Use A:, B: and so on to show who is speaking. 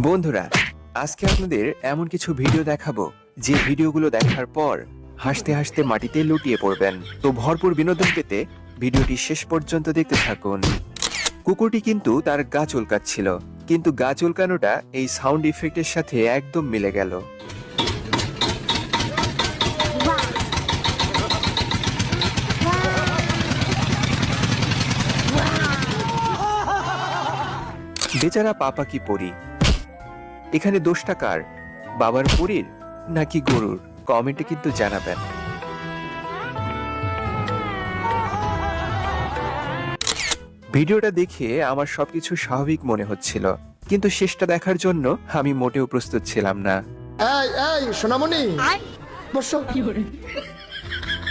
A: বন্ধুরা, আজকে আপনাদের এমন কিছু ভিডিও দেখাবো যে ভিডিওগুলো দেখার পর হাসতে হাসতে মাটিতে লুটিয়ে পড়বেন। তো ভরপুর বিনোদন পেতে ভিডিওটি শেষ পর্যন্ত দেখতে থাকুন। কুকুরটি কিন্তু তার গা চুলকাচ্ছিল, কিন্তু গা চুলকানোটা এই সাউন্ড ইফেক্টের সাথে একদম মিলে গেল। বেচারা পাপা কি পরি, এখানে দোষটা কার? বাবার পরীর নাকি গরুর? কমেন্টে কিন্তু জানাবেন। ভিডিওটা দেখে আমার সবকিছু স্বাভাবিক মনে হচ্ছিল, কিন্তু শেষটা দেখার জন্য আমি মোটেও প্রস্তুত ছিলাম না।
B: এই সোনামণি বসো।